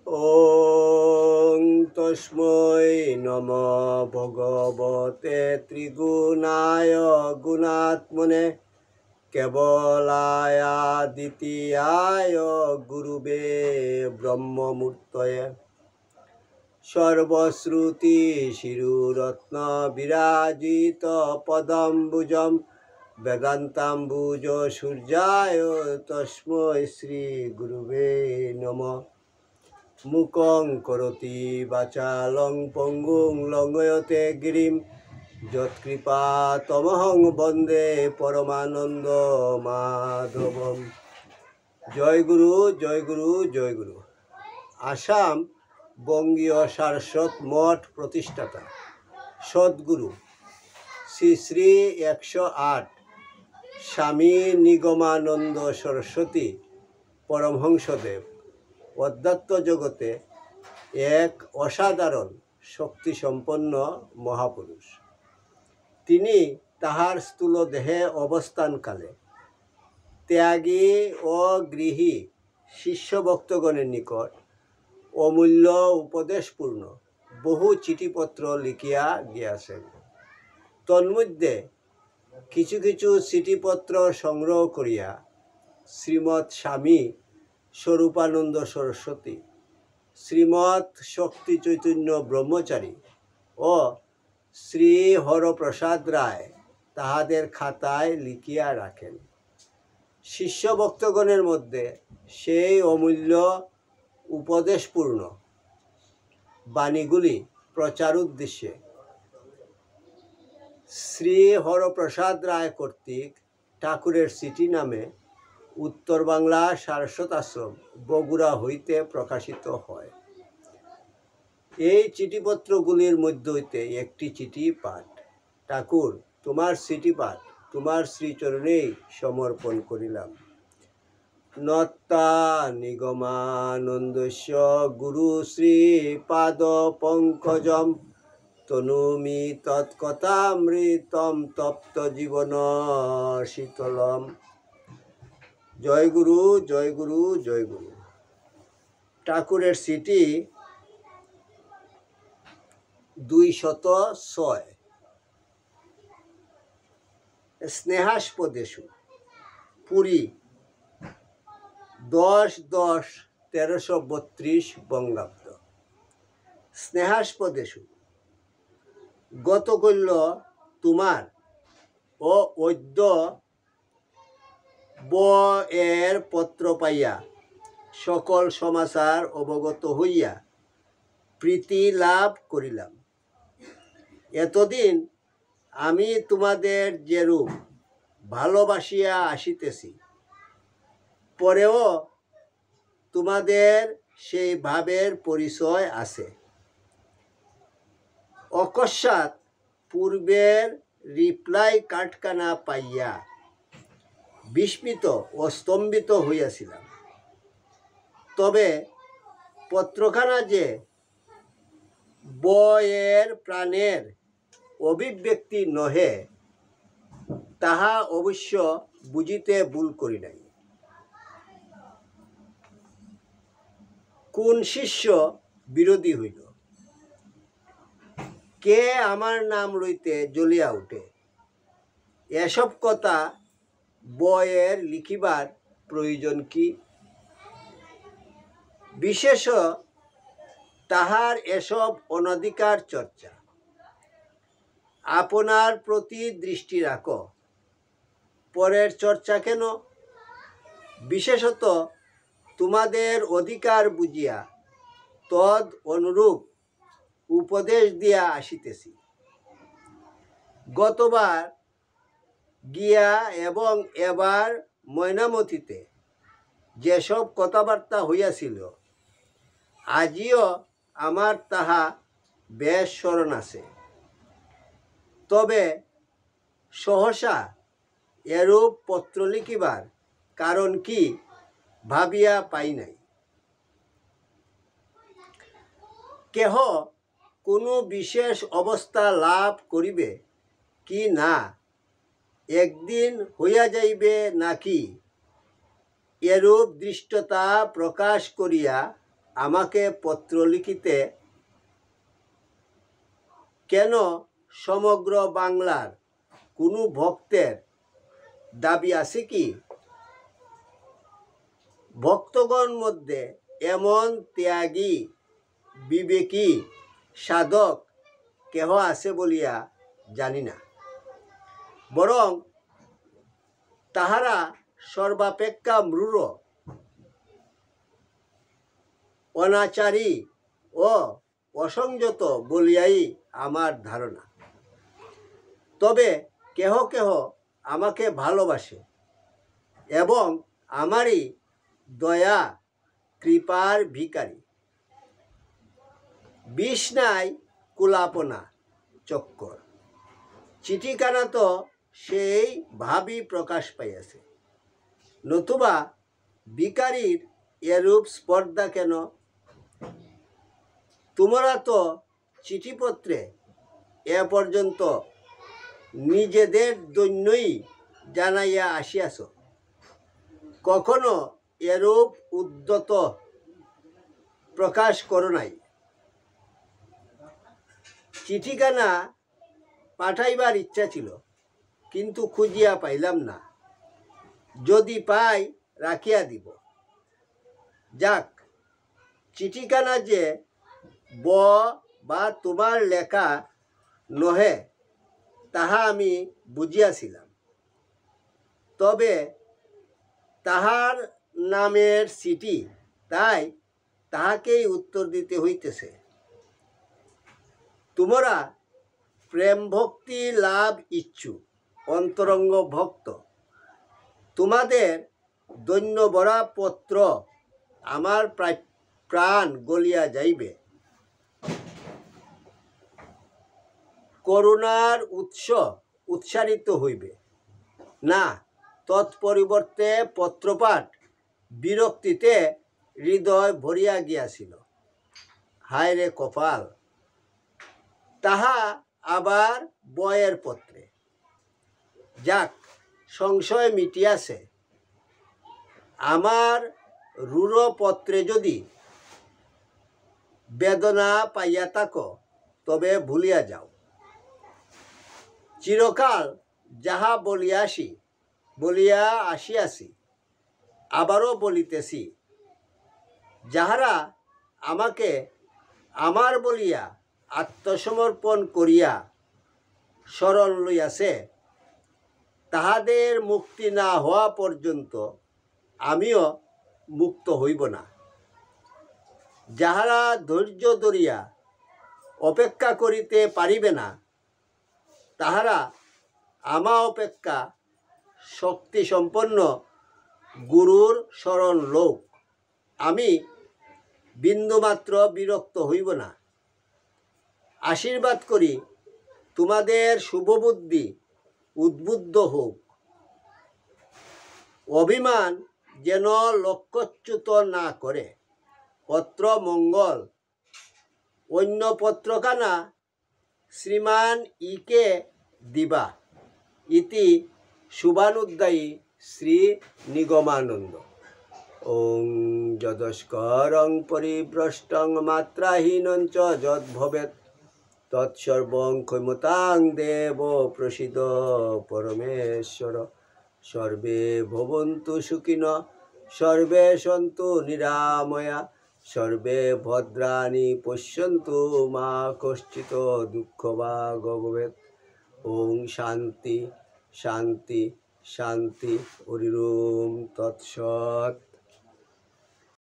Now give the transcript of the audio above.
ওং তস্मै নমঃ ভগবতে ত্রিগুণায় গুণাত্মনে কেবলায় দ্বিতীয়ায় গুরুবে ব্রহ্মমূর্তয়ে সর্বশ্রুতি শিরুরত্ন বিরাজিত পদম্বুজম বেদান্তাম্বুজ সূর্যায় তস্मै শ্রী গুরুবে নমঃ। মুকং করতি বাচালং পঙ্গুং লঙ্ঘয়তে গিরিম যৎকৃপা তমহং বন্দে পরমানন্দ মাধবম। জয় গুরু, জয় গুরু, জয় গুরু। আসাম বঙ্গীয় সারস্বত মঠ প্রতিষ্ঠাতা সদ্গুরু শ্রী শ্রী 108 স্বামী নিগমানন্দ সরস্বতী পরমহংসদেব অধ্যাত্ম জগতে এক অসাধারণ শক্তিসম্পন্ন মহাপুরুষ। তিনি তাহার স্থূল দেহে অবস্থানকালে ত্যাগী ও গৃহী শিষ্যভক্তগণের নিকট অমূল্য উপদেশপূর্ণ বহু চিঠিপত্র লিখিয়া গিয়াছেন। তন্মধ্যে কিছু কিছু চিঠিপত্র সংগ্রহ করিয়া শ্রীমৎ স্বামী স্বরূপানন্দ সরস্বতী, শ্রীমৎ শক্তি চৈতন্য ব্রহ্মচারী ও শ্রী হরপ্রসাদ রায় তাহাদের খাতায় লিখিয়া রাখেন। শিষ্যভক্তগণের মধ্যে সেই অমূল্য উপদেশপূর্ণ বাণীগুলি প্রচার উদ্দেশ্যে শ্রী হরপ্রসাদ রায় কর্তৃক ঠাকুরের চিঠি নামে উত্তর বাংলা সারস্বত আশ্রম বগুড়া হইতে প্রকাশিত হয়। এই চিঠিপত্রগুলির মধ্য হইতে একটি চিঠি পাঠ। ঠাকুর, তোমার চিঠি পাঠ তোমার শ্রীচরণেই সমর্পণ করিলাম। নত্তা নিগমানন্দস্য গুরু শ্রী পাদ পঙ্কজম তনুমি তৎকথামৃতম তপ্ত জীবন শীতলম। জয় গুরু, জয় গুরু, জয় গুরু। ঠাকুরের চিঠি 206। স্নেহাস্পদেশু, পুরী 10-10-1332 বঙ্গাব্দ। স্নেহাস্পদেশু, গতকল্য তোমার ও অদ্য এর পত্র পাইয়া সকল সমাচার অবগত হইয়া প্রীতি লাভ করিলাম। এতদিন আমি তোমাদের যেরূপ ভালোবাসিয়া আসিতেছি, পরেও তোমাদের সেই ভাবের পরিচয় আছে। অকস্মাৎ পূর্বের রিপ্লাই কার্ডখানা পাইয়া বিস্মিত ও স্তম্ভিত হইয়াছিলাম। তবে পত্রখানা যে বয়ের প্রাণের অভিব্যক্তি নহে, তাহা অবশ্য বুঝিতে ভুল করি নাই। কোন শিষ্য বিরোধী হইল, কে আমার নাম লইতে জ্বলিয়া উঠে, এসব কথা বয়ের লিখিবার প্রয়োজন কি? বিশেষ তাহার এসব অনধিকার চর্চা। আপনার প্রতি দৃষ্টি রাখো, পরের চর্চা কেন? বিশেষত তোমাদের অধিকার বুঝিয়া তদ অনুরূপ উপদেশ দিয়া আসিতেছি। গতবার গিয়া এবং এবার ময়নামতিতে যেসব কথাবার্তা হইয়াছিল, আজিও আমার তাহা বেশ স্মরণ আছে। তবে সহসা এরূপ পত্র লিখিবার কারণ কি ভাবিয়া পাই নাই। কেহ কোনো বিশেষ অবস্থা লাভ করিবে কি না, একদিন হইয়া যাইবে নাকি, এরূপ দৃষ্টতা প্রকাশ করিয়া আমাকে পত্র লিখিতে কেন সমগ্র বাংলার কোনো ভক্তের দাবি আছে কি? ভক্তগণ মধ্যে এমন ত্যাগী বিবেকী সাধক কেহ আছে বলিয়া জানি না, বরং তাহারা সর্বাপেক্ষা মূঢ়, অনাচারী ও অসংযত বলিয়াই আমার ধারণা। তবে কেহ কেহ আমাকে ভালোবাসে এবং আমারই দয়া কৃপার ভিখারি। বিষ নাই কুলাপনা চক্কর, চিঠিখানা তো সেই ভাবই প্রকাশ পাইয়াছে, নতুবা ভিখারির এরূপ স্পর্ধা কেন? তোমরা তো চিঠিপত্রে এ পর্যন্ত নিজেদের দৈন্যই জানাইয়া আসিয়াছ, কখনো এরূপ উদ্যত প্রকাশ করো নাই। চিঠিখানা পাঠাইবার ইচ্ছা ছিল, কিন্তু খুঁজিয়া পাইলাম না। যদি পাই রাখিয়া দিব। যাক, চিঠিখানা যে বা তোমার লেখা নহে তাহা আমি বুঝিয়াছিলাম, তবে তাহার নামের চিঠি, তাই তাহাকেই উত্তর দিতে হইতেছে। তোমরা প্রেম ভক্তি লাভ ইচ্ছুক অন্তরঙ্গ ভক্ত, তোমাদের দৈন্যভরা পত্র আমার প্রাণ গলিয়া যাইবে। করুণার উৎসারিত হইবে না, তৎপরিবর্তে পত্রপাঠ বিরক্তিতে হৃদয় ভরিয়া গিয়াছিল। হায় রে কপাল! তাহা আবার বয়ের পত্রে। যাক, সংশয় মিটিয়াছে। আমার রূঢ় পত্রে যদি বেদনা পাইয়া থাকো, তবে ভুলিয়া যাও। চিরকাল যাহা বলিয়া আসিয়াছি, আবারও বলিতেছি, যাহারা আমাকে আমার বলিয়া আত্মসমর্পণ করিয়া শরণ লইয়াছে, তাহাদের মুক্তি না হওয়া পর্যন্ত আমিও মুক্ত হইব না। যাহারা ধৈর্য ধরিয়া অপেক্ষা করিতে পারিবে না, তাহারা আমা অপেক্ষা শক্তিসম্পন্ন গুরুর শরণ লউক। আমি বিন্দুমাত্র বিরক্ত হইব না। আশীর্বাদ করি তোমাদের শুভবুদ্ধি উদ্বুদ্ধ হোক। অভিমান যেন লক্ষ্যচ্যুত না করে। পত্র মঙ্গল। অন্য পত্রখানা শ্রীমান ইকে দিবা। ইতি শুভানুদ্দায়ী শ্রী নিগমানন্দ। ওং যদস্করং পরিভ্রষ্টং মাত্রাহীনং চ যদ্ভবেৎ তৎসর্বং ক্ষমতাং দেব প্রসীদ পরমেশ্বর। সর্বে ভবন্তু সুখিনঃ, সর্বে সন্তু নিরাময়া, সর্বে ভদ্রাণি পশ্যন্তু মা কশ্চিৎ দুঃখভাগ ভবেৎ। ওং শান্তি শান্তি শান্তি। হরি ওম তৎসৎ।